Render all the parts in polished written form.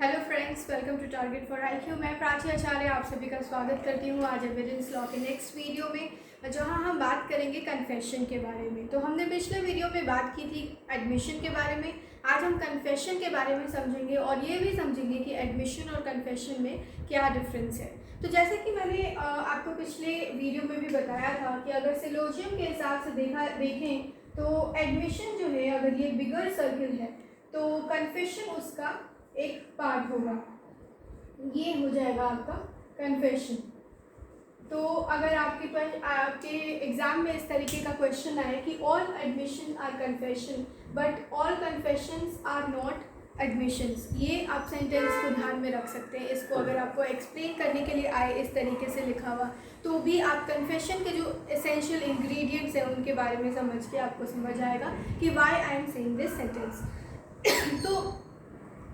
Hello friends, welcome to target for IQ. मैं प्राची आचार्य आप सभी का स्वागत करती हूँ आज एविडेंस लॉ के नेक्स्ट वीडियो में, जहाँ हम बात करेंगे कन्फेशन के बारे में। तो हमने पिछले वीडियो में बात की थी एडमिशन के बारे में। आज हम कन्फेशन के बारे में समझेंगे और ये भी समझेंगे कि एडमिशन और कन्फेशन में क्या डिफरेंस है। तो जैसे कि मैंने आपको पिछले वीडियो में भी बताया था कि अगर सिलोजियम के हिसाब से देखें तो एडमिशन जो है, अगर ये बिगर सर्किल है तो कन्फेशन उसका एक पार्ट होगा। ये हो जाएगा आपका कन्फेशन। तो अगर आपके पास आपके एग्जाम में इस तरीके का क्वेश्चन आए कि all admission are confession but all confessions are not admissions, ये आप सेंटेंस को ध्यान में रख सकते हैं। इसको अगर आपको एक्सप्लेन करने के लिए आए इस तरीके से लिखा हुआ, तो भी आप कन्फेशन के जो एसेंशियल इंग्रेडिएंट्स हैं उनके बारे में समझ के आपको समझ आएगा कि why I am saying this sentence. तो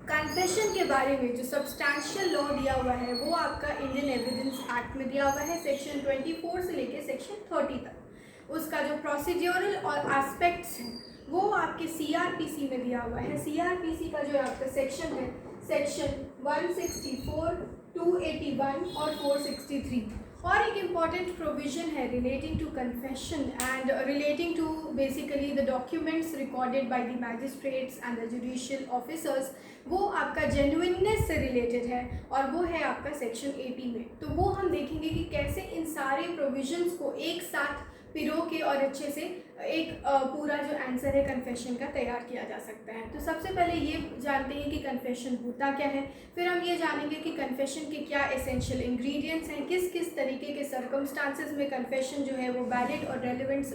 कन्फेशन के बारे में जो सब्सटैंशियल लॉ दिया हुआ है वो आपका इंडियन एविडेंस एक्ट में दिया हुआ है, सेक्शन 24 से लेके सेक्शन 30 तक। उसका जो प्रोसीड्यूरल और एस्पेक्ट्स हैं वो आपके सीआरपीसी में दिया हुआ है। सीआरपीसी का जो आपका सेक्शन है, सेक्शन 164, 281 और 463। और एक इम्पॉर्टेंट प्रोविजन है relating to confession and relating to basically the documents recorded by the magistrates and the judicial officers. वो आपका जेन्युइननेस से रिलेटेड है और वो है आपका सेक्शन 80 में। तो वो हम देखेंगे कि कैसे इन सारे प्रोविजंस को एक साथ पिरो के और अच्छे से एक पूरा जो आंसर है कन्फेशन का तैयार किया जा सकता है। तो सबसे पहले ये जानते हैं कि कन्फेशन होता क्या है, फिर हम ये जानेंगे कि कन्फेशन के क्या एसेंशियल इंग्रेडिएंट्स हैं, किस किस तरीके के सर्कमस्टांसेस में कन्फेशन जो है वो वैलिड और रेलिवेंट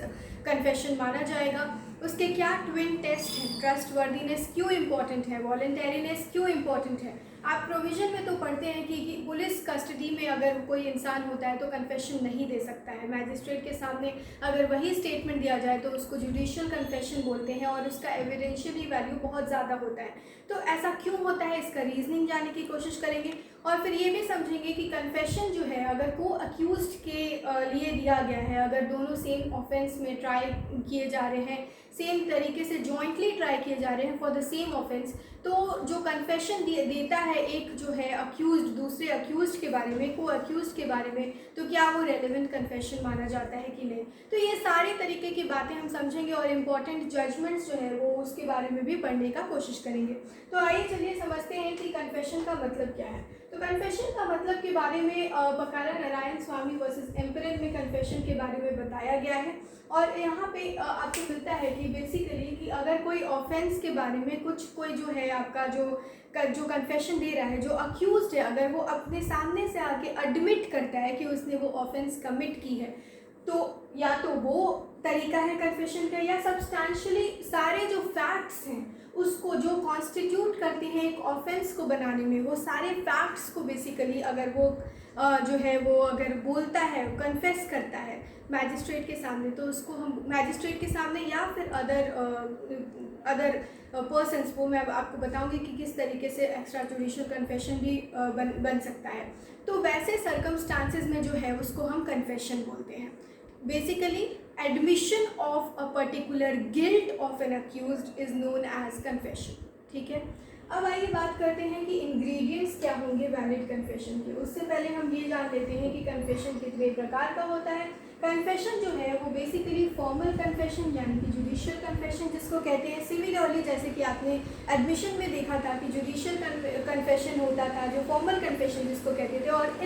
कन्फेशन माना जाएगा, उसके क्या ट्विन टेस्ट हैं, ट्रस्टवर्दीनेस क्यों इंपॉर्टेंट है, वॉलंटरीनेस क्यों इंपॉर्टेंट है। आप प्रोविजन में तो पढ़ते हैं कि पुलिस कस्टडी में अगर कोई इंसान होता है तो कन्फेशन नहीं दे सकता है। मैजिस्ट्रेट के सामने अगर वही स्टेटमेंट दिया जाए तो उसको जुडिशियल कन्फेशन बोलते हैं और उसका एविडेंशियली वैल्यू बहुत ज़्यादा होता है। तो ऐसा क्यों होता है, इसका रीजनिंग जानने की कोशिश करेंगे और फिर ये भी समझेंगे कि कन्फेशन जो है अगर को अक्यूज्ड के लिए दिया गया है, अगर दोनों सेम ऑफेंस में ट्राई किए जा रहे हैं, सेम तरीके से जॉइंटली ट्राई किए जा रहे हैं फॉर द सेम ऑफेंस, तो जो कन्फेशन देता है एक जो है अक्यूज्ड दूसरे अक्यूज्ड के बारे में, को अक्यूज्ड के बारे में, तो क्या वो रेलेवेंट कन्फेशन माना जाता है कि नहीं। तो ये सारे तरीके की बातें हम समझेंगे और इम्पॉर्टेंट जजमेंट्स जो है वो उसके बारे में भी पढ़ने का कोशिश करेंगे। तो आइए चलिए समझते हैं कि कन्फेशन का मतलब क्या है। तो कन्फेशन का मतलब के बारे में बकाला नारायण स्वामी वर्सेस एम्परर में कन्फेशन के बारे में बताया गया है। और यहाँ पे आपको मिलता है कि बेसिकली कि अगर कोई ऑफेंस के बारे में कोई जो है आपका जो कन्फेशन दे रहा है, जो अक्यूज्ड है, अगर वो अपने सामने से आके एडमिट करता है कि उसने वो ऑफेंस कमिट की है, तो या तो वो तरीका है कन्फेशन का, या सब्सटैंशियली सारे जो फैक्ट्स हैं उसको जो कॉन्स्टिट्यूट करते हैं एक ऑफेंस को बनाने में, वो सारे फैक्ट्स को बेसिकली अगर वो जो है वो अगर बोलता है, कन्फेस करता है मैजिस्ट्रेट के सामने, तो उसको हम मैजिस्ट्रेट के सामने या फिर अदर पर्सन्स, वो मैं अब आपको बताऊंगी कि किस तरीके से एक्स्ट्रा जुडिशियल कन्फेशन भी बन सकता है। तो वैसे सर्कमस्टांसेस में जो है उसको हम कन्फेशन बोलते हैं। Basically admission of a particular guilt of an accused is known as confession. ठीक है, अब आइए बात करते हैं कि इंग्रेडिएंट्स क्या होंगे वैलिड कन्फेशन के। उससे पहले हम ये जान लेते हैं कि कन्फेशन कितने प्रकार का होता है। कन्फेशन जो है वो बेसिकली फॉर्मल कन्फेशन यानी कि जुडिशियल कन्फेशन जिसको कहते हैं। सिमिलरली जैसे कि आपने एडमिशन में देखा था कि जुडिशियल कन्फेशन होता था, जो फॉर्मल कन्फेशन जिसको कहते थे, और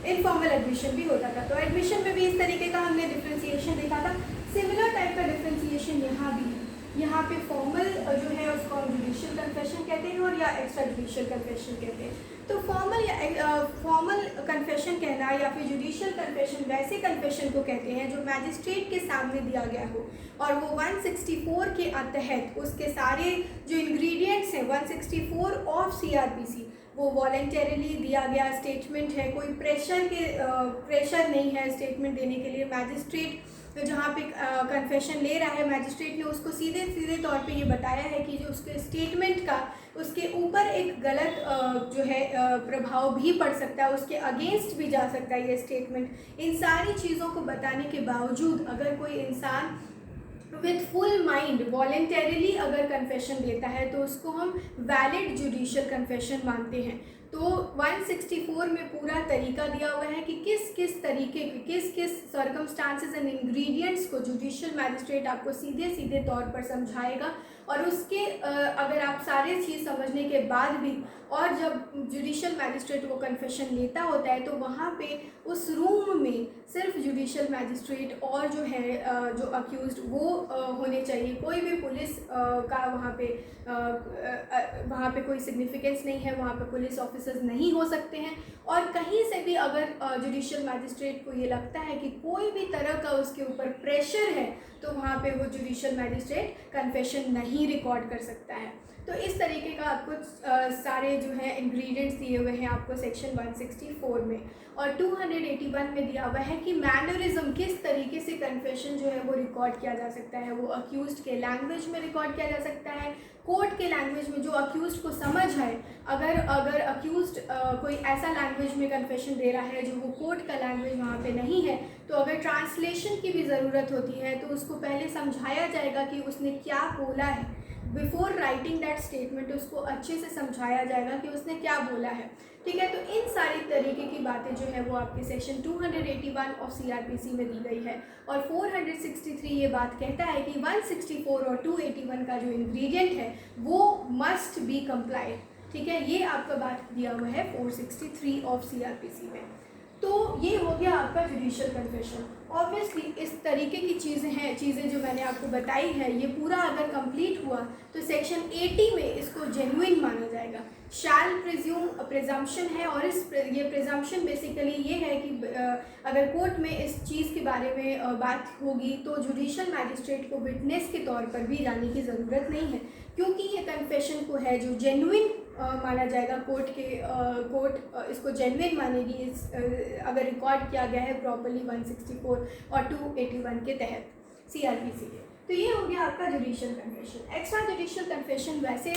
इनफॉर्मल एडमिशन भी होता था। तो एडमिशन में भी इस तरीके का हमने डिफ्रेंसिएशन देखा था। सिमिलर टाइप का डिफ्रेंसिएशन यहाँ भी है। यहाँ पे फॉर्मल जो है उसको हम जुडिशियल कन्फेशन कहते हैं और या एक्स्ट्रा जुडिशियल कन्फेशन कहते हैं। तो फॉर्मल कन्फेशन कहना या फिर जुडिशियल कन्फेशन वैसे कन्फेशन को कहते हैं जो मैजिस्ट्रेट के सामने दिया गया हो और वो 164 के तहत उसके सारे जो इंग्रेडिएंट्स हैं 164 ऑफ सीआरपीसी, वो वॉलंटरीली दिया गया स्टेटमेंट है, कोई प्रेशर नहीं है स्टेटमेंट देने के लिए। मैजिस्ट्रेट जहाँ पे कन्फेशन ले रहा है, मैजिस्ट्रेट ने उसको सीधे तौर पे ये बताया है कि जो उसके स्टेटमेंट का उसके ऊपर एक गलत जो है प्रभाव भी पड़ सकता है, उसके अगेंस्ट भी जा सकता है ये स्टेटमेंट। इन सारी चीज़ों को बताने के बावजूद अगर कोई इंसान विथ फुल माइंड वॉलेंटरीली अगर कन्फेशन देता है तो उसको हम वैलिड जुडिशियल कन्फेशन मानते हैं। तो 164 में पूरा तरीका दिया हुआ है कि किस किस तरीके के किस किस सर्कमस्टांसेस एंड इंग्रेडिएंट्स को जुडिशियल मैजिस्ट्रेट आपको सीधे सीधे तौर पर समझाएगा, और उसके अगर आप सारे चीज़ समझने के बाद भी और जब जुडिशियल मैजिस्ट्रेट वो कन्फेशन लेता होता है तो वहाँ पे उस रूम में सिर्फ जुडिशियल मैजिस्ट्रेट और जो है जो अक्यूज्ड वो होने चाहिए। कोई भी पुलिस का वहाँ पे कोई सिग्निफिकेंस नहीं है, वहाँ पे पुलिस ऑफिसर्स नहीं हो सकते हैं। और कहीं से भी अगर जुडिशियल मैजिस्ट्रेट को ये लगता है कि कोई भी तरह का उसके ऊपर प्रेशर है तो वहाँ पे वो जुडिशियल मैजिस्ट्रेट कन्फेशन नहीं रिकॉर्ड कर सकता है। तो इस तरीके का आपको सारे जो है इंग्रेडिएंट्स दिए हुए हैं आपको सेक्शन 164 में। और 281 में दिया हुआ है कि मैनरिज्म किस तरीके से कन्फेशन जो है वो रिकॉर्ड किया जा सकता है। वो अक्यूज्ड के लैंग्वेज में रिकॉर्ड किया जा सकता है, कोर्ट के लैंग्वेज में जो अक्यूज्ड को समझ आए। अगर अक्यूज्ड कोई ऐसा लैंग्वेज में कन्फेशन दे रहा है जो वो कोर्ट का लैंग्वेज वहाँ पे नहीं है, तो अगर ट्रांसलेशन की भी ज़रूरत होती है तो उसको पहले समझाया जाएगा कि उसने क्या बोला है। बिफोर राइटिंग दैट स्टेटमेंट उसको अच्छे से समझाया जाएगा कि उसने क्या बोला है। ठीक है, तो इन सारी तरीके की बातें जो है वो आपके सेक्शन 281 ऑफ CRPC में दी गई है। और 463 ये बात कहता है कि 164 और 281 का जो इंग्रेडिएंट है वो मस्ट बी कंप्लाइड। ठीक है, ये आपका बात दिया हुआ है 463 ऑफ CRPC में। तो ये हो गया आपका जुडिशियल कन्फेशन। ऑब्वियसली इस तरीके की चीज़ें जो मैंने आपको बताई है ये पूरा अगर कंप्लीट हुआ तो सेक्शन 80 में इसको जेन्युइन माना जाएगा। शैल प्रिज्यूम प्रिजम्पशन है, और ये प्रिजम्पशन बेसिकली ये है कि अगर कोर्ट में इस चीज़ के बारे में बात होगी तो जुडिशियल मैजिस्ट्रेट को विटनेस के तौर पर भी जाने की ज़रूरत नहीं है, क्योंकि ये कन्फेशन को है जो जेन्युइन माना जाएगा। कोर्ट इसको जेन्युइन मानेगी अगर रिकॉर्ड किया गया है प्रॉपर्ली 164 और 281 के तहत CRPC के। तो ये हो गया आपका judicial confession. Extra judicial confession वैसे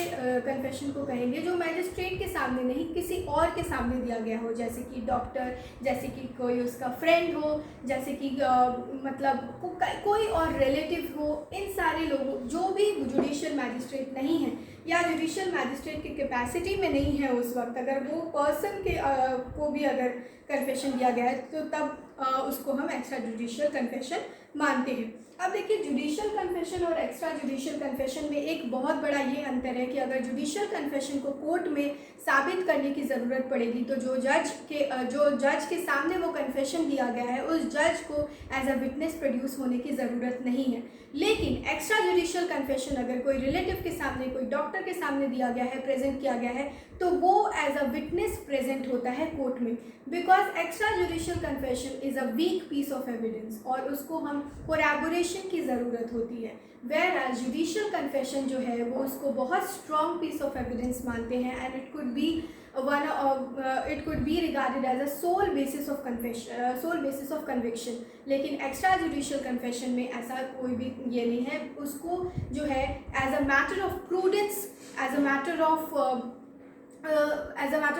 कन्फेशन को कहेंगे जो मैजिस्ट्रेट के सामने नहीं किसी और के सामने दिया गया हो, जैसे कि डॉक्टर, जैसे कि कोई उसका फ्रेंड हो, जैसे कि मतलब कोई और रिलेटिव हो। इन सारे लोगों जो भी जुडिशियल मैजिस्ट्रेट नहीं है या जुडिशियल मैजिस्ट्रेट की कैपेसिटी में नहीं है उस वक्त, अगर वो पर्सन के को भी अगर कन्फेशन दिया गया है तो तब उसको हम एक्स्ट्रा जुडिशियल कन्फेशन मानते हैं। अब देखिए, जुडिशियल कन्फेशन और एक्स्ट्रा जुडिशियल कन्फेशन में एक बहुत बड़ा ये अंतर है कि अगर जुडिशियल कन्फेशन को कोर्ट में साबित करने की ज़रूरत पड़ेगी तो जो जज के सामने वो कन्फेशन दिया गया है उस जज को एज अ विटनेस प्रोड्यूस होने की ज़रूरत नहीं है। लेकिन एक्स्ट्रा जुडिशियल कन्फेशन अगर कोई रिलेटिव के सामने, कोई डॉक्टर के सामने दिया गया है, प्रेजेंट किया गया है, तो वो एज अ विटनेस प्रेजेंट होता है कोर्ट में, because extra judicial confession is a weak piece of evidence और उसको हम कोलैबोरेशन की ज़रूरत होती है। वेयर एज जुडिशियल कन्फेशन जो है वो उसको बहुत स्ट्रॉन्ग पीस ऑफ एविडेंस मानते हैं and it could be regarded as a sole basis of conviction. लेकिन एक्स्ट्रा जुडिशियल कन्फेशन में ऐसा कोई भी ये नहीं है, उसको जो है as a matter of prudence, as a matter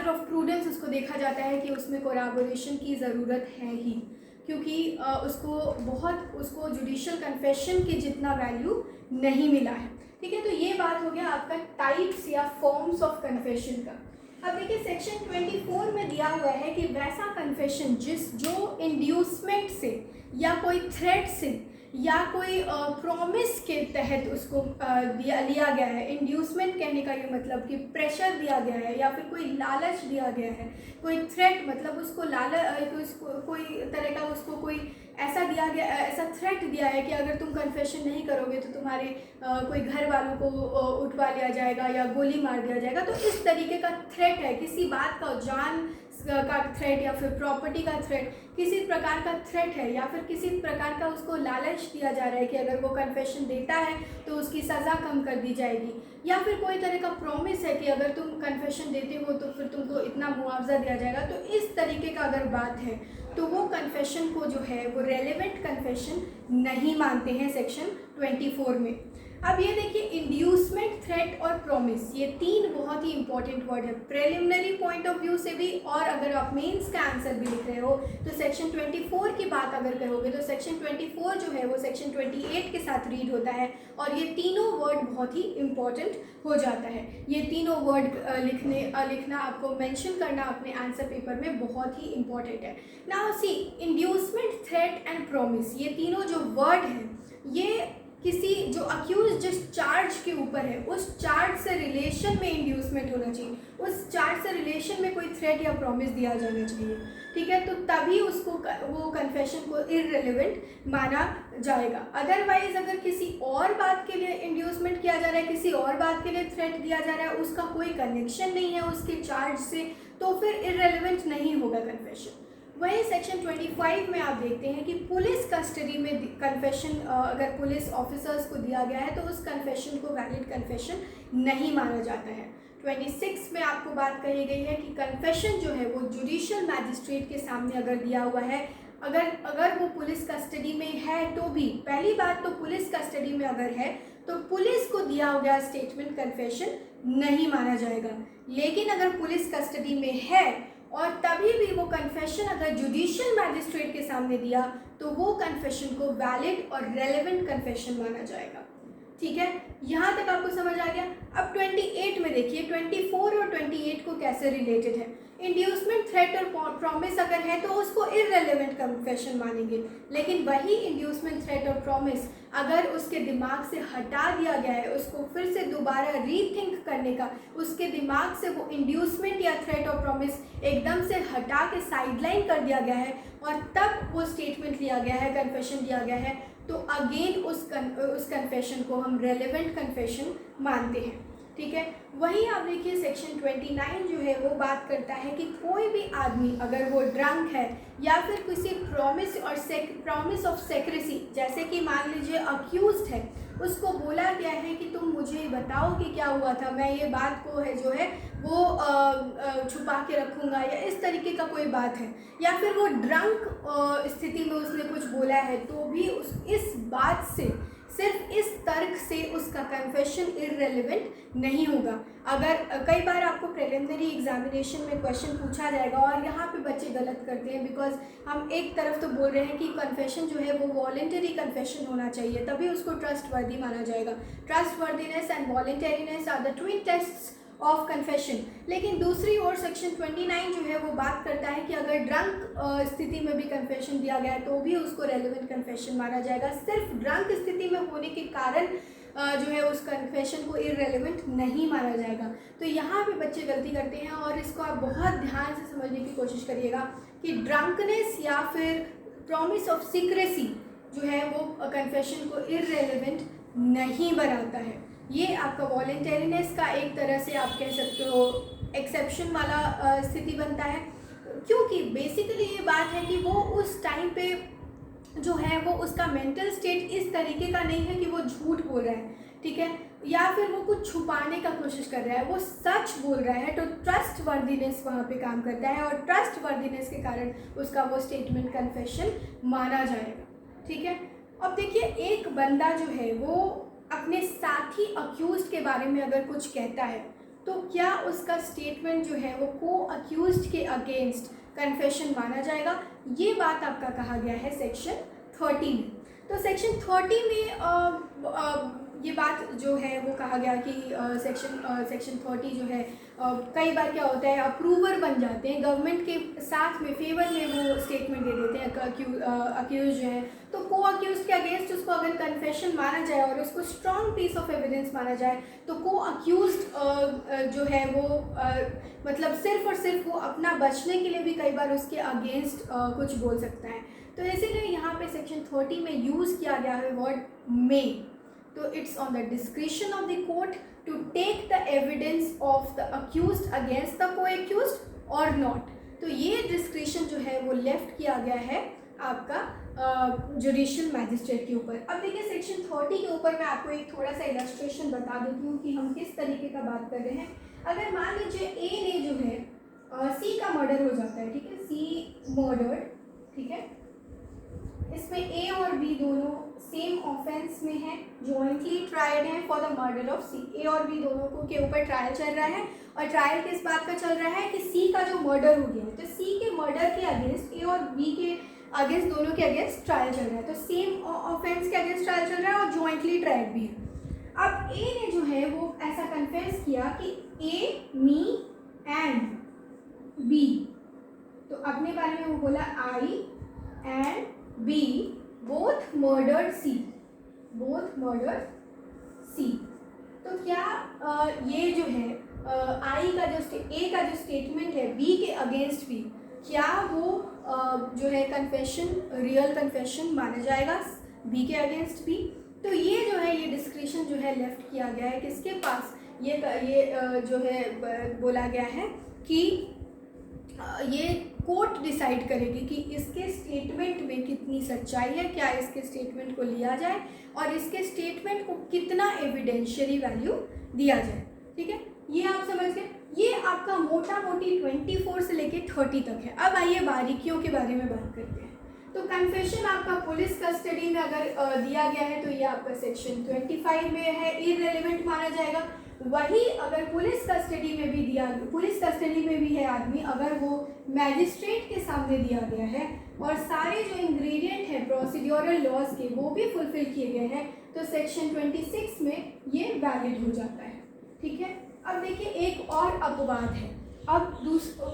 of prudence उसको देखा जाता है कि उसमें कोलैबोरेशन की ज़रूरत है ही, क्योंकि उसको जुडिशियल कन्फेशन की जितना वैल्यू नहीं मिला है। ठीक है, तो ये बात हो गया आपका टाइप्स या फॉर्म्स ऑफ कन्फेशन का। अब देखिए, सेक्शन 24 में दिया हुआ है कि वैसा कन्फेशन जो इंड्यूसमेंट से या कोई थ्रेट से या कोई प्रॉमिस के तहत उसको लिया गया है। इंड्यूसमेंट कहने का ये मतलब कि प्रेशर दिया गया है या फिर कोई लालच दिया गया है। कोई थ्रेट मतलब उसको कोई तरह का उसको कोई ऐसा थ्रेट दिया है कि अगर तुम कन्फेशन नहीं करोगे तो तुम्हारे कोई घर वालों को उठवा लिया जाएगा या गोली मार दिया जाएगा। तो इस तरीके का थ्रेट है, किसी बात का, जान का थ्रेट या फिर प्रॉपर्टी का थ्रेट, किसी प्रकार का थ्रेट है या फिर किसी प्रकार का उसको लालच दिया जा रहा है कि अगर वो कन्फेशन देता है तो उसकी सज़ा कम कर दी जाएगी, या फिर कोई तरह का प्रॉमिस है कि अगर तुम कन्फेशन देते हो तो फिर तुमको इतना मुआवजा दिया जाएगा। तो इस तरीके का अगर बात है तो वो कन्फेशन को जो है वो रेलेवेंट कन्फेशन नहीं मानते हैं सेक्शन 24 में। अब ये देखिए, इंड्यूसमेंट, थ्रेट और प्रॉमिस, ये तीन बहुत ही इंपॉर्टेंट वर्ड है प्रिलिमिनरी पॉइंट ऑफ व्यू से भी, और अगर आप मेंस का आंसर भी लिख रहे हो तो सेक्शन 24 की बात अगर करोगे तो सेक्शन 24 जो है वो सेक्शन 28 के साथ रीड होता है, और ये तीनों वर्ड बहुत ही इंपॉर्टेंट हो जाता है। ये तीनों वर्ड लिखना आपको मेंशन करना अपने आंसर पेपर में बहुत ही इंपॉर्टेंट है। Now see, inducement, threat and promise, ये तीनों जो वर्ड हैं ये किसी जो अक्यूज जिस चार्ज के ऊपर है उस चार्ज से रिलेशन में इंड्यूसमेंट होना चाहिए, उस चार्ज से रिलेशन में कोई थ्रेट या प्रॉमिस दिया जाना चाहिए, ठीक है, तो तभी उसको वो कन्फेशन को इररिलेवेंट माना जाएगा। अदरवाइज अगर किसी और बात के लिए इंड्यूसमेंट किया जा रहा है, किसी और बात के लिए थ्रेट दिया जा रहा है, उसका कोई कनेक्शन नहीं है उसके चार्ज से, तो फिर इररिलेवेंट नहीं होगा कन्फेशन। वहीं सेक्शन 25 में आप देखते हैं कि पुलिस कस्टडी में कन्फेशन अगर पुलिस ऑफिसर्स को दिया गया है तो उस कन्फेशन को वैलिड कन्फेशन नहीं माना जाता है। 26 में आपको बात कही गई है कि कन्फेशन जो है वो जुडिशियल मैजिस्ट्रेट के सामने अगर दिया हुआ है, अगर वो पुलिस कस्टडी में है तो भी, पहली बात तो पुलिस कस्टडी में अगर है तो पुलिस को दिया हुआ स्टेटमेंट कन्फेशन नहीं माना जाएगा। लेकिन अगर पुलिस कस्टडी में है और तभी भी वो कन्फेशन अगर जुडिशियल मैजिस्ट्रेट के सामने दिया तो वो कन्फेशन को वैलिड और रेलेवेंट कन्फेशन माना जाएगा, ठीक है। यहाँ तक आपको समझ आ गया। अब 28 में देखिए 24 और 28 को कैसे रिलेटेड है। इंड्यूसमेंट, थ्रेट और प्रॉमिस अगर है तो उसको इररिलेवेंट कन्फेशन मानेंगे, लेकिन वही इंड्यूसमेंट, थ्रेट और प्रॉमिस अगर उसके दिमाग से हटा दिया गया है, उसको फिर से दोबारा रीथिंक करने का, उसके दिमाग से वो इंड्यूसमेंट या थ्रेट और प्रॉमिस एकदम से हटा के साइडलाइन कर दिया गया है और तब वो स्टेटमेंट लिया गया है, कन्फेशन लिया गया है, तो अगेन उस कन्फेशन को हम रेलेवेंट कन्फेशन मानते हैं, ठीक है। वहीं आप देखिए सेक्शन 29 जो है वो बात करता है कि कोई भी आदमी अगर वो ड्रंक है या फिर किसी प्रॉमिस ऑफ सेक्रेसी, जैसे कि मान लीजिए अक्यूज्ड है, उसको बोला गया है कि तुम मुझे बताओ कि क्या हुआ था, मैं ये बात को है जो है वो छुपा के रखूँगा, या इस तरीके का कोई बात है, या फिर वो ड्रंक स्थिति में उसने कुछ बोला है, तो भी इस बात से, सिर्फ इस तर्क से उसका कन्फेशन इररिलेवेंट नहीं होगा। अगर कई बार आपको प्रिलिमिनरी एग्जामिनेशन में क्वेश्चन पूछा जाएगा और यहाँ पे बच्चे गलत करते हैं, बिकॉज हम एक तरफ तो बोल रहे हैं कि कन्फेशन जो है वो वॉलेंटरी कन्फेशन होना चाहिए, तभी उसको ट्रस्टवर्दी माना जाएगा। Trustworthiness and voluntariness are the twin tests of confession. लेकिन दूसरी ओर सेक्शन 29 जो है वो बात करता है कि अगर ड्रंक स्थिति में भी कन्फेशन दिया गया है तो भी उसको रेलेवेंट कन्फेशन माना जाएगा, सिर्फ ड्रंक स्थिति में होने के कारण जो है उस कन्फेशन को इररिलेवेंट नहीं माना जाएगा। तो यहाँ पे बच्चे गलती करते हैं और इसको आप बहुत ध्यान से समझने की कोशिश करिएगा कि ड्रंकनेस या फिर प्रॉमिस ऑफ सीक्रेसी जो है वो कन्फेशन को इररिलेवेंट नहीं बनाता है। ये आपका वॉलेंटरीनेस का एक तरह से आप कह सकते हो एक्सेप्शन वाला स्थिति बनता है, क्योंकि बेसिकली ये बात है कि वो उस टाइम पे जो है वो उसका मेंटल स्टेट इस तरीके का नहीं है कि वो झूठ बोल रहा है, ठीक है, या फिर वो कुछ छुपाने का कोशिश कर रहा है, वो सच बोल रहा है, तो ट्रस्ट वर्दीनेस वहाँ पे काम करता है और ट्रस्ट वर्दीनेस के कारण उसका वो स्टेटमेंट कन्फेशन माना जाएगा, ठीक है। अब देखिए एक बंदा जो है वो अपने साथी अक्यूज्ड के बारे में अगर कुछ कहता है तो क्या उसका स्टेटमेंट जो है वो को अक्यूज्ड के अगेंस्ट कन्फेशन माना जाएगा, ये बात आपका कहा गया है सेक्शन 30 में। तो सेक्शन 30 में ये बात जो है वो कहा गया कि सेक्शन 30 जो है कई बार क्या होता है अप्रूवर बन जाते हैं, गवर्नमेंट के साथ में फेवर में वो स्टेटमेंट दे देते हैं अक्यूज जो है, तो को अक्यूज के अगेंस्ट उसको अगर कन्फेशन माना जाए और उसको स्ट्रॉन्ग पीस ऑफ एविडेंस माना जाए तो को अक्यूज जो है वो मतलब सिर्फ और सिर्फ वो अपना बचने के लिए भी कई बार उसके अगेंस्ट कुछ बोल सकता है। तो इसीलिए यहाँ पे सेक्शन 30 में यूज़ किया गया है वर्ड मे, तो it's on the discretion of the court to take the evidence of the accused against the co accused और नॉट। तो ये डिस्क्रिशन जो है वो लेफ्ट किया गया है आपका जुडिशियल मैजिस्ट्रेट के ऊपर। अब देखिए सेक्शन 30 के ऊपर मैं आपको एक थोड़ा सा इलस्ट्रेशन बता देती हूँ कि हम किस तरीके का बात कर रहे हैं। अगर मान लीजिए ए ने जो है सी का मर्डर हो जाता है, ठीक है, सी मर्डर्ड, ठीक है, इसमें ए और बी दोनों सेम ऑफेंस में है, जॉइंटली ट्राइड है फॉर द मर्डर ऑफ सी। ए और बी दोनों को के ऊपर ट्रायल चल रहा है, और ट्रायल किस बात का चल रहा है कि सी का जो मर्डर हो गया है, तो सी के मर्डर के अगेंस्ट ए और बी के अगेंस्ट, दोनों के अगेंस्ट ट्रायल चल रहा है। तो सेम ऑफेंस के अगेंस्ट ट्रायल चल रहा है और जॉइंटली ट्राइड भी है। अब ए ने जो है वो ऐसा कन्फेस किया कि ए, मी एंड बी, तो अपने बारे में वो बोला I and B both murdered C, both murdered C. तो क्या ये जो है आई का जो ए का जो स्टेटमेंट है बी के अगेंस्ट भी, क्या वो जो है कन्फेशन रियल कन्फेशन माना जाएगा बी के अगेंस्ट भी? तो ये जो है ये डिस्क्रिशन जो है लेफ्ट किया गया है किसके पास, ये जो है बोला गया है कि ये कोर्ट डिसाइड करेगी कि इसके स्टेटमेंट में कितनी सच्चाई है, क्या इसके स्टेटमेंट को लिया जाए और इसके स्टेटमेंट को कितना एविडेंशियरी वैल्यू दिया जाए। ठीक है, ये आप समझ गए। ये आपका मोटा मोटी 24 से लेके 30 तक है। अब आइए बारीकियों के बारे में बात करते हैं। तो कन्फेशन आपका पुलिस कस्टडी में अगर दिया गया है तो ये आपका सेक्शन 25 में है, इररिलेवेंट माना जाएगा। वही अगर पुलिस कस्टडी में भी दिया, पुलिस कस्टडी में भी है आदमी, अगर वो मैजिस्ट्रेट के सामने दिया गया है और सारे जो इंग्रेडिएंट हैं प्रोसीड्यूरल लॉज के वो भी फुलफिल किए गए हैं, तो सेक्शन 26 में ये वैलिड हो जाता है। ठीक है, अब देखिए एक और अपवाद है। अब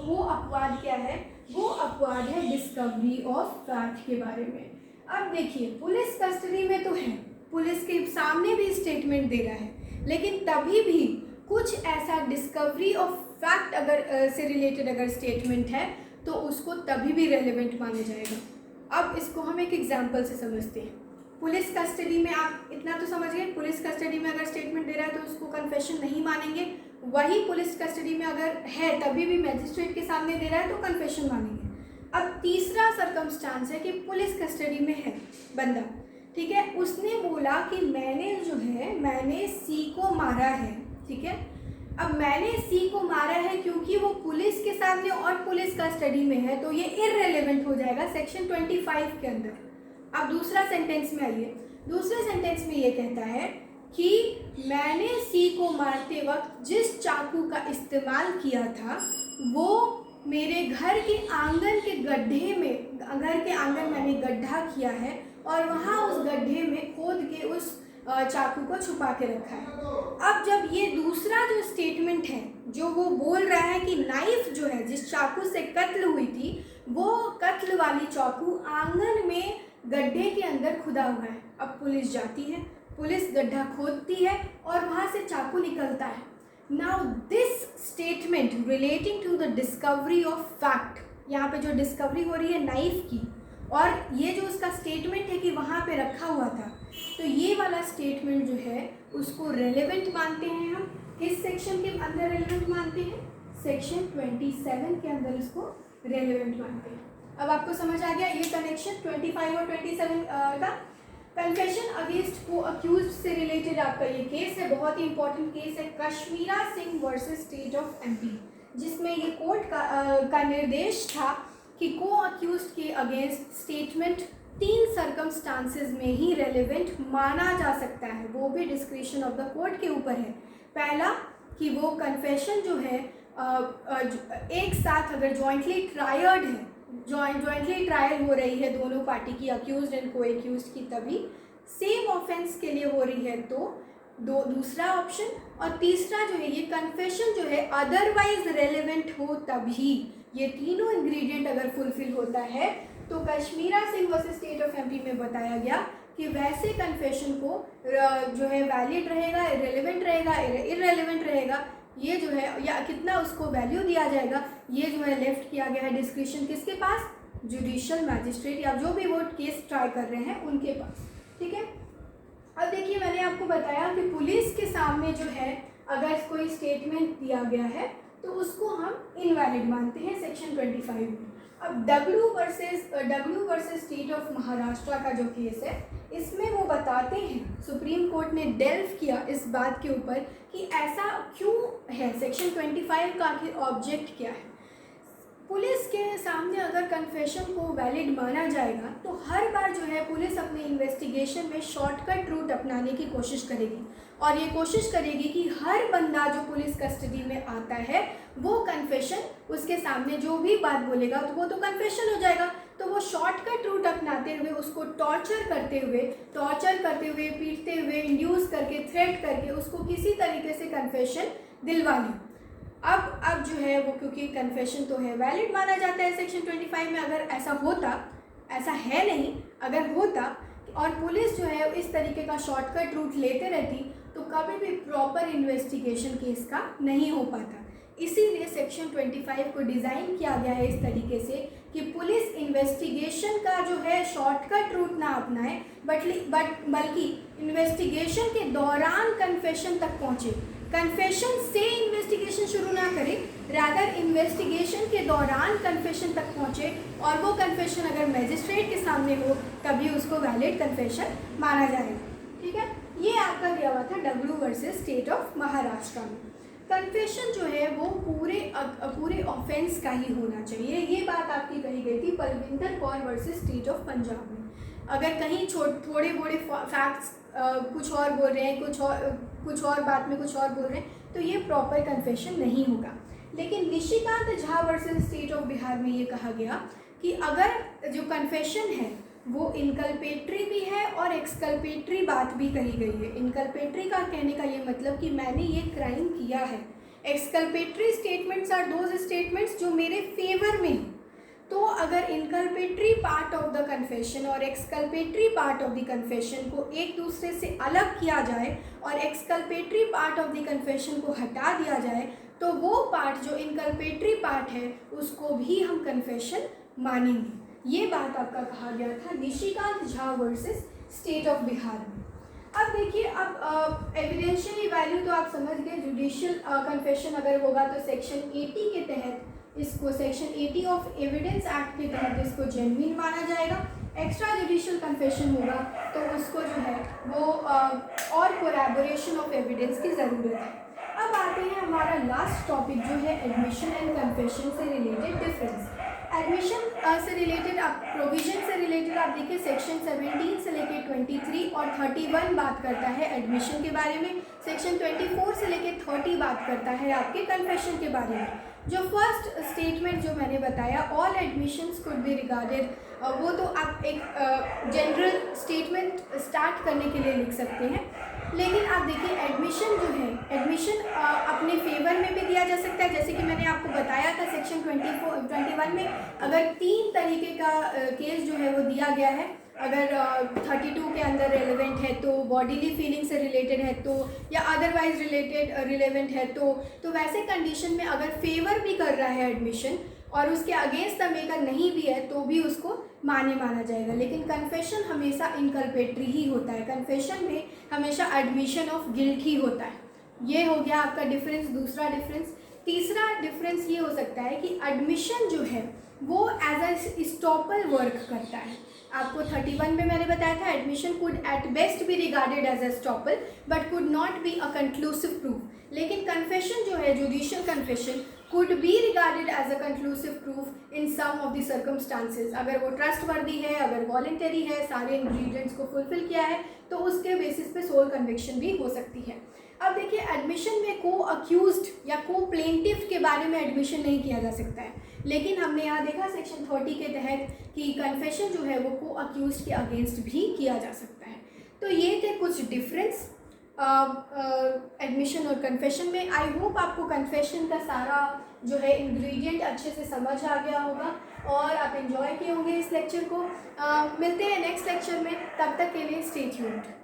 वो अपवाद क्या है? वो अपवाद है डिस्कवरी ऑफ फैक्ट के बारे में। अब देखिए पुलिस कस्टडी में तो है, पुलिस के सामने भी स्टेटमेंट दे रहा है, लेकिन तभी भी कुछ ऐसा डिस्कवरी ऑफ फैक्ट अगर से रिलेटेड अगर स्टेटमेंट है तो उसको तभी भी रेलेवेंट माना जाएगा। अब इसको हम एक एग्जांपल से समझते हैं। पुलिस कस्टडी में आप इतना तो समझ गए, पुलिस कस्टडी में अगर स्टेटमेंट दे रहा है तो उसको कन्फेशन नहीं मानेंगे। वही पुलिस कस्टडी में अगर है तभी भी मैजिस्ट्रेट के सामने दे रहा है तो कन्फेशन मानेंगे। अब तीसरा सर्कमस्टांस है कि पुलिस कस्टडी में है बंदा, ठीक है, उसने बोला कि मैंने सी को मारा है। ठीक है, अब मैंने सी को मारा है क्योंकि वो पुलिस के सामने और पुलिस कस्टडी में है, तो ये इररिलेवेंट हो जाएगा सेक्शन 25 के अंदर। अब दूसरा सेंटेंस में आइए, दूसरे सेंटेंस में ये कहता है कि मैंने सी को मारते वक्त जिस चाकू का इस्तेमाल किया था वो मेरे घर के आंगन के गड्ढे में, घर के आंगन मैंने गड्ढा किया है और वहाँ उस गड्ढे में खोद के उस चाकू को छुपा के रखा है। अब जब ये दूसरा जो स्टेटमेंट है जो वो बोल रहा है कि नाइफ जो है जिस चाकू से कत्ल हुई थी वो कत्ल वाली चाकू आंगन में गड्ढे के अंदर खुदा हुआ है। अब पुलिस जाती है, पुलिस गड्ढा खोदती है और वहाँ से चाकू निकलता है। Now this statement relating to the discovery of fact, यहाँ पे जो डिस्कवरी हो रही है नाइफ की, और ये जो उसका स्टेटमेंट है कि वहाँ पे रखा हुआ था, तो ये वाला स्टेटमेंट जो है उसको रेलेवेंट मानते हैं हम। किस सेक्शन के अंदर रेलेवेंट मानते हैं? सेक्शन 27 के अंदर इसको रेलेवेंट मानते हैं। अब आपको समझ आ गया ये कनेक्शन 25 और 27 का। कन्फेशन अगेंस्ट को अक्यूज से रिलेटेड आपका ये केस है, बहुत ही इंपॉर्टेंट केस है, Kashmira Singh versus state of MP, जिसमें ये कोर्ट का निर्देश था कि को अक्यूज के अगेंस्ट स्टेटमेंट 3 सर्कमस्टांसेस में ही रेलेवेंट माना जा सकता है, वो भी डिस्क्रिशन ऑफ द कोर्ट के ऊपर है। पहला कि वो कन्फेशन जो है एक साथ अगर जॉइंटली ट्रायड है, जॉइंटली ट्रायल हो रही है दोनों पार्टी की, अक्यूज्ड एंड को एक्यूज्ड की, तभी सेम ऑफेंस के लिए हो रही है तो दूसरा ऑप्शन, और तीसरा जो है ये कन्फेशन जो है अदरवाइज रेलेवेंट हो तभी, ये तीनों इंग्रेडिएंट अगर फुलफिल होता है तो Kashmira Singh versus state of MP में बताया गया कि वैसे कन्फेशन को जो है वैलिड रहेगा, रेलेवेंट रहेगा, इररेलेवेंट रहेगा, ये जो है या कितना उसको वैल्यू दिया जाएगा, ये जो है लेफ्ट किया गया है डिस्क्रिशन किसके पास? जुडिशियल मैजिस्ट्रेट या जो भी वो केस ट्राई कर रहे हैं उनके पास। ठीक है, अब देखिए मैंने आपको बताया कि पुलिस के सामने जो है अगर कोई स्टेटमेंट दिया गया है तो उसको हम इनवैलिड मानते हैं सेक्शन 25 में। अब W versus state of Maharashtra का जो केस है इसमें वो बताते हैं, सुप्रीम कोर्ट ने डेल्व किया इस बात के ऊपर कि ऐसा क्यों है, सेक्शन 25 का आखिर ऑब्जेक्ट क्या है। पुलिस के सामने अगर कन्फेशन को वैलिड माना जाएगा तो हर बार जो है पुलिस अपने इन्वेस्टिगेशन में शॉर्टकट रूट अपनाने की कोशिश करेगी और ये कोशिश करेगी कि हर बंदा जो पुलिस कस्टडी में आता है वो कन्फेशन, उसके सामने जो भी बात बोलेगा तो वो तो कन्फेशन हो जाएगा। तो वो शॉर्टकट रूट अपनाते हुए उसको टॉर्चर करते हुए पीटते हुए, इंड्यूस करके, थ्रेट करके उसको किसी तरीके से कन्फेशन दिलवा लें। अब जो है वो, क्योंकि कन्फेशन तो है वैलिड माना जाता है सेक्शन 25 में, अगर ऐसा होता, ऐसा है नहीं, अगर होता और पुलिस जो है इस तरीके का शॉर्टकट रूट लेते रहती तो कभी भी प्रॉपर इन्वेस्टिगेशन केस का नहीं हो पाता। इसीलिए सेक्शन 25 को डिज़ाइन किया गया है इस तरीके से कि पुलिस इन्वेस्टिगेशन का जो है शॉर्टकट रूट ना अपनाए, बल्कि इन्वेस्टिगेशन के दौरान कन्फेशन तक पहुँचे। कन्फेशन से इन्वेस्टिगेशन शुरू ना करें, रादर इन्वेस्टिगेशन के दौरान कन्फेशन तक पहुँचे और वो कन्फेशन अगर मजिस्ट्रेट के सामने हो तभी उसको वैलिड कन्फेशन माना जाएगा। ठीक है, ये आपका दिया हुआ था W versus state of Maharashtra में। कन्फेशन जो है वो पूरे ऑफेंस का ही होना चाहिए, ये बात आपकी कही गई थी Palvinder Kaur versus state of Punjab में। अगर कहीं थोड़े बड़े फैक्ट्स कुछ और बोल रहे हैं, कुछ और बात में कुछ और बोल रहे हैं, तो ये प्रॉपर कन्फेशन नहीं होगा। लेकिन Nishikant Jha versus state of Bihar में ये कहा गया कि अगर जो कन्फेशन है वो इनकल्पेटरी भी है और एक्सकल्पेटरी बात भी कही गई है। इनकल्पेटरी का कहने का ये मतलब कि मैंने ये क्राइम किया है। एक्सकल्पेटरी स्टेटमेंट्स आर दोज स्टेटमेंट्स जो मेरे फेवर में हैं। तो अगर इनकल्पेटरी पार्ट ऑफ द कन्फेशन और एक्सकल्पेटरी पार्ट ऑफ द कन्फेशन को एक दूसरे से अलग किया जाए और एक्सकल्पेटरी पार्ट ऑफ द कन्फेशन को हटा दिया जाए तो वो पार्ट जो इनकल्पेटरी पार्ट है उसको भी हम कन्फेशन मानेंगे। ये बात आपका कहा गया था Nishikant Jha versus state of Bihar में। अब देखिए, अब एविडेंशियली वैल्यू तो आप समझ गए। जुडिशियल कन्फेशन अगर होगा तो सेक्शन 80 के तहत इसको, सेक्शन 80 ऑफ एविडेंस एक्ट के तहत इसको जेन्युइन माना जाएगा। एक्स्ट्रा जुडिशियल कन्फेशन होगा तो उसको जो है वो और कोलैबोरेशन ऑफ एविडेंस की ज़रूरत है। अब आते हैं हमारा लास्ट टॉपिक जो है एडमिशन एंड कन्फेशन से रिलेटेड डिफरेंस। एडमिशन से रिलेटेड आप प्रोविजन से रिलेटेड आप देखिए सेक्शन 17 से लेके 23 और 31 बात करता है एडमिशन के बारे में। सेक्शन 24 से लेके 30 बात करता है आपके कन्फेशन के बारे में। जो फर्स्ट स्टेटमेंट जो मैंने बताया, all admissions could be regarded, वो तो आप एक जनरल स्टेटमेंट स्टार्ट करने के लिए लिख सकते हैं। लेकिन आप देखिए एडमिशन जो है, एडमिशन अपने फेवर में भी दिया जा सकता है। जैसे कि मैंने आपको बताया था सेक्शन 21 में अगर 3 तरीके का केस जो है वो दिया गया है। अगर 32 के अंदर रेलेवेंट है तो, बॉडीली फीलिंग से रिलेटेड है तो, या अदरवाइज रिलेवेंट है तो वैसे कंडीशन में अगर फेवर भी कर रहा है एडमिशन और उसके अगेंस्ट द मेकर नहीं भी है तो भी उसको माना जाएगा। लेकिन कन्फेशन हमेशा इनकल्पेटरी ही होता है। कन्फेशन में हमेशा एडमिशन ऑफ गिल्ट ही होता है। ये हो गया आपका डिफरेंस, दूसरा डिफरेंस। तीसरा डिफरेंस ये हो सकता है कि एडमिशन जो है वो एज अ स्टॉपल वर्क करता है। आपको 31 में मैंने बताया था admission could at best be regarded as a estoppel but could not be a conclusive proof. लेकिन कन्फेशन जो है, judicial confession, could be regarded as a conclusive proof in some of the circumstances। अगर वो trustworthy है, अगर voluntary है, सारे ingredients को फुलफिल किया है तो उसके बेसिस पे सोल कन्विक्शन भी हो सकती है। अब देखिए एडमिशन में को अक्यूज्ड या को प्लेंटिफ के बारे में एडमिशन नहीं किया जा सकता है। लेकिन हमने यहाँ देखा सेक्शन 30 के तहत कि कन्फेशन जो है वो को अक्यूज्ड के अगेंस्ट भी किया जा सकता है। तो ये थे कुछ डिफरेंस एडमिशन और कन्फेशन में। आई होप आपको कन्फेशन का सारा जो है इंग्रेडिएंट अच्छे से समझ आ गया होगा और आप एंजॉय किए होंगे इस लेक्चर को। मिलते हैं नेक्स्ट लेक्चर में, तब तक के लिए स्टे ट्यून्ड।